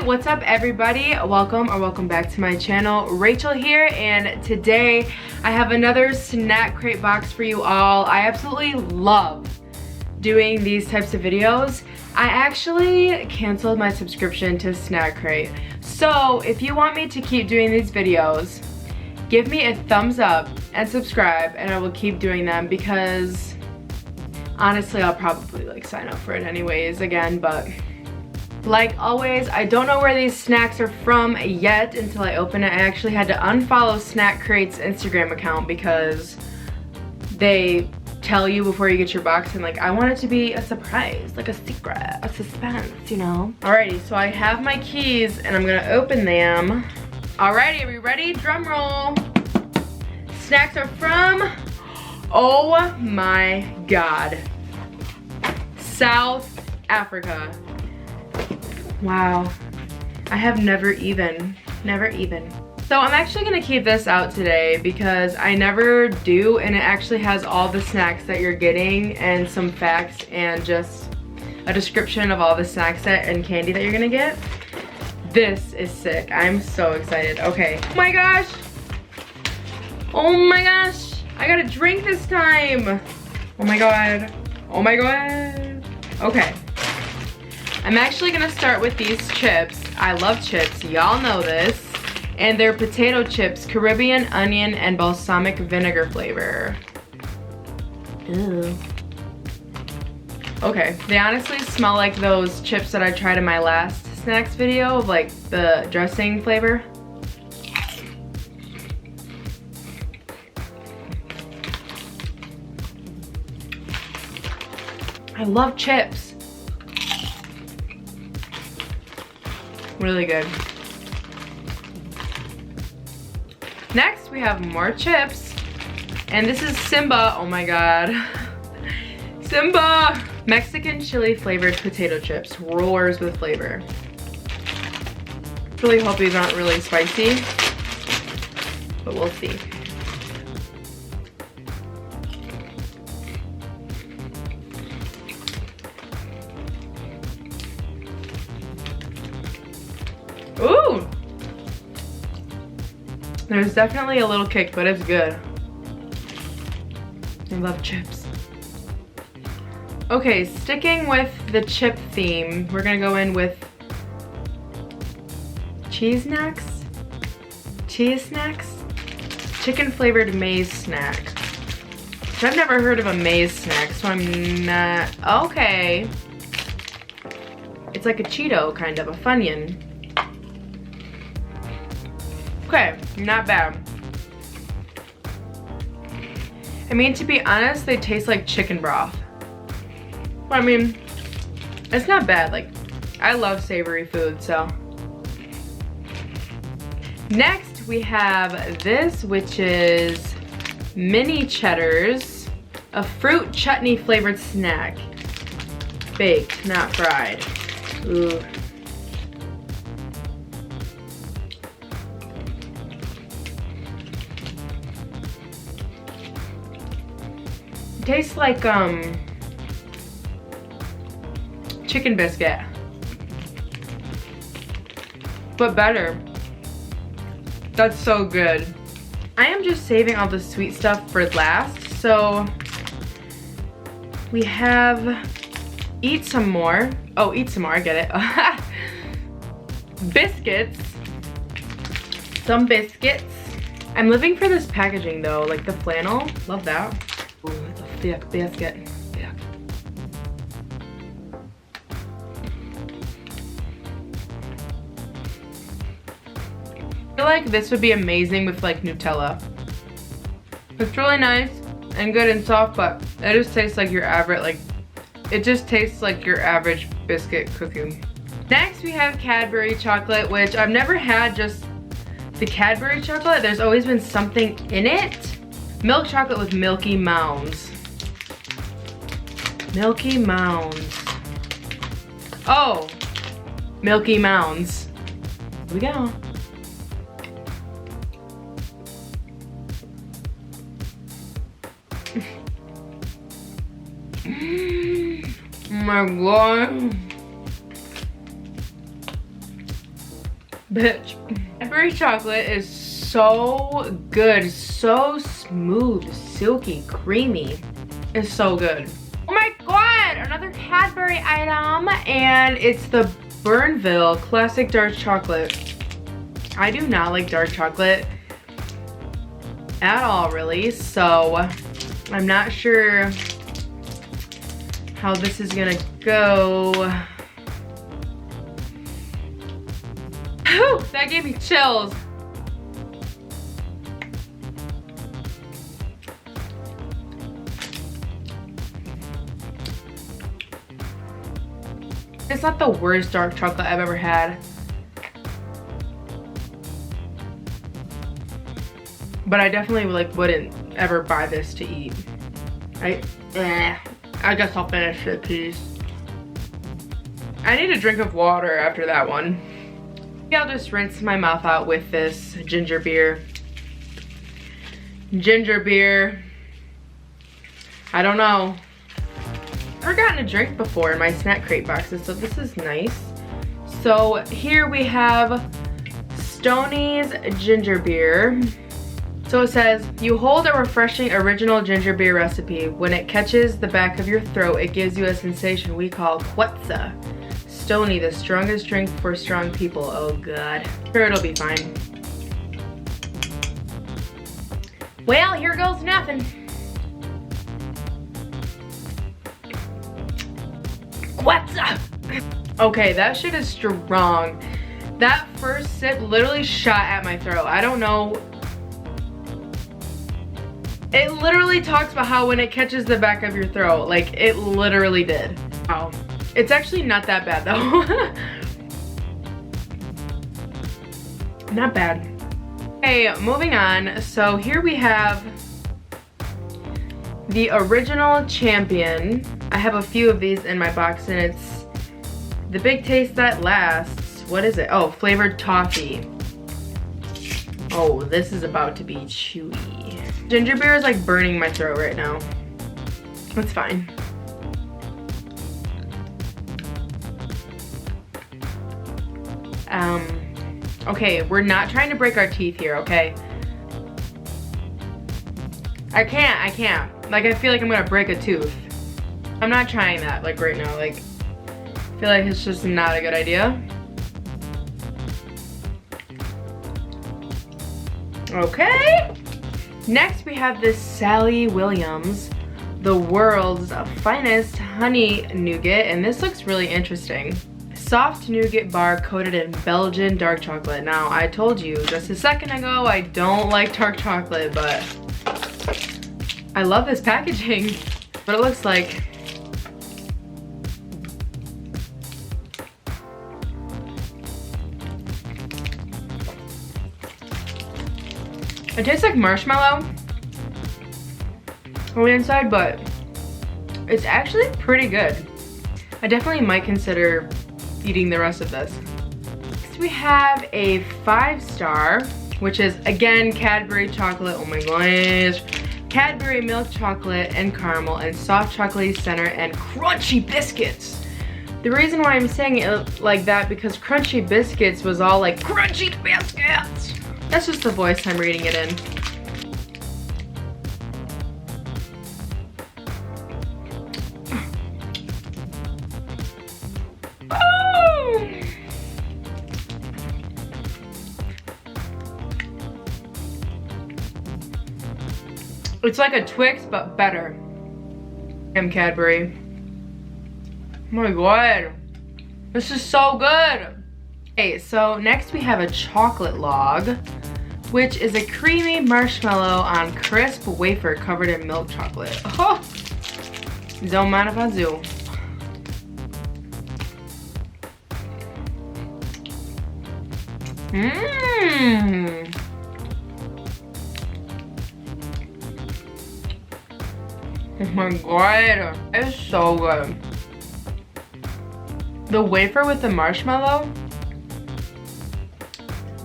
what's up everybody? Welcome back to my channel. Rachel here, and today I have another snack crate box for you all. I absolutely love doing these types of videos. I actually canceled my subscription to Snack Crate. So if you want me to keep doing these videos, give me a thumbs up and subscribe and I will keep doing them, because honestly I'll probably like sign up for it anyways again. But like always, I don't know where these snacks are from yet until I open it. I actually had to unfollow Snack Crate's Instagram account because they tell you before you get your box, and like I want it to be a surprise, like a secret, a suspense, you know? Alrighty, so I have my keys and I'm gonna open them. Alrighty, are we ready? Drum roll. Snacks are from, oh my God, South Africa. Wow, I have never even. So I'm actually gonna keep this out today because I never do, and it actually has all the snacks that you're getting and some facts and just a description of all the snacks and candy that you're gonna get. This is sick. I'm so excited. Okay. Oh my gosh. Oh my gosh. I got a drink this time. Oh my God. Oh my God. Okay. I'm actually gonna start with these chips. I love chips, y'all know this. And they're potato chips, Caribbean onion and balsamic vinegar flavor. Ew. Okay, they honestly smell like those chips that I tried in my last snacks video of like the dressing flavor. I love chips. Really good. Next, we have more chips. And this is Simba. Oh my God. Simba! Mexican chili flavored potato chips. Rollers with flavor. Really hope these aren't really spicy, but we'll see. Ooh! There's definitely a little kick, but it's good. I love chips. Okay, sticking with the chip theme, we're gonna go in with cheese snacks? Cheese snacks? Chicken flavored maize snack. Which I've never heard of a maize snack, so I'm not, okay. It's like a Cheeto, kind of, a Funyun. Okay, not bad. I mean, to be honest, they taste like chicken broth. But I mean, it's not bad. Like, I love savory food, so. Next, we have this, which is mini Cheddars, a fruit chutney flavored snack. Baked, not fried. Ooh. Tastes like chicken biscuit, but better. That's so good. I am just saving all the sweet stuff for last, so we have eat some more. Oh, eat some more, I get it. Biscuits. Some biscuits. I'm living for this packaging though, like the flannel. Love that. Ooh, it's a thick biscuit. Thick. I feel like this would be amazing with like Nutella. It's really nice and good and soft, but it just tastes like your average, like, it just tastes like your average biscuit cookie. Next we have Cadbury Chocolate, which I've never had just the Cadbury Chocolate. There's always been something in it. Milk chocolate with Milky Mounds. Milky Mounds. Oh, Milky Mounds. Here we go. Oh my God. Bitch. Cadbury chocolate is so good, so smooth, silky, creamy. It's so good. Oh my god, another Cadbury item, and it's the Bernville Classic Dark Chocolate. I do not like dark chocolate at all, really, so I'm not sure how this is gonna go. Whew, that gave me chills. It's not the worst dark chocolate I've ever had. But I definitely wouldn't ever buy this to eat. I guess I'll finish it, please. I need a drink of water after that one. Maybe I'll just rinse my mouth out with this ginger beer. Ginger beer. I don't know. I've never gotten a drink before in my snack crate boxes, so this is nice. So here we have Stoney's ginger beer. So it says, you hold a refreshing original ginger beer recipe. When it catches the back of your throat, it gives you a sensation we call quetza. Stoney, the strongest drink for strong people. Oh god. Sure, it'll be fine. Well, here goes nothing. Quetza! Okay, that shit is strong. That first sip literally shot at my throat. I don't know. It literally talks about how when it catches the back of your throat, like it literally did. Wow. It's actually not that bad though. Not bad. Okay, moving on. So here we have the original champion. I have a few of these in my box and it's the big taste that lasts. What is it? Oh, flavored toffee. Oh, this is about to be chewy. Ginger beer is like burning my throat right now. It's fine. Okay, we're not trying to break our teeth here, okay? I can't. Like, I feel like I'm gonna break a tooth. I'm not trying that, like, right now. Like, I feel like it's just not a good idea. Okay. Next, we have this Sally Williams, the world's finest honey nougat, and this looks really interesting. Soft nougat bar coated in Belgian dark chocolate. Now, I told you just a second ago I don't like dark chocolate, but I love this packaging. What it looks like. It tastes like marshmallow on the inside, but it's actually pretty good. I definitely might consider eating the rest of this. Next we have a 5-star, which is again Cadbury chocolate. Oh my gosh. Cadbury milk chocolate and caramel and soft chocolatey center and crunchy biscuits. The reason why I'm saying it like that because crunchy biscuits was all like crunchy biscuits. That's just the voice I'm reading it in. It's like a Twix, but better. I'm Cadbury. Oh my god. This is so good. Okay, so next we have a chocolate log, which is a creamy marshmallow on crisp wafer covered in milk chocolate. Oh, don't mind if I do. Mmm. Oh my god, it's so good. The wafer with the marshmallow.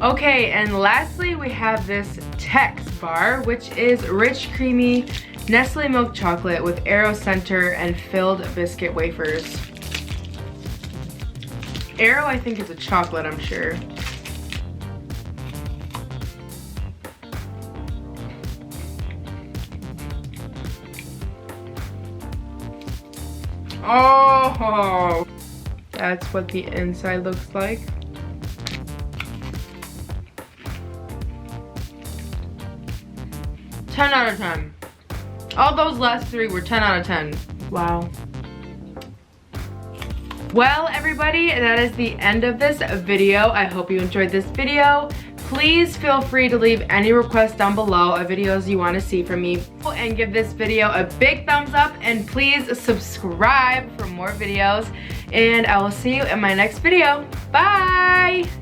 Okay, and lastly we have this Tex bar, which is rich, creamy Nestle milk chocolate with Aero center and filled biscuit wafers. Aero, I think, is a chocolate, I'm sure. Oh, that's what the inside looks like. Ten out of 10. All those last three were 10 out of 10. Wow. Well, everybody, that is the end of this video. I hope you enjoyed this video. Please feel free to leave any requests down below of videos you want to see from me. And give this video a big thumbs up, and please subscribe for more videos. And I will see you in my next video. Bye!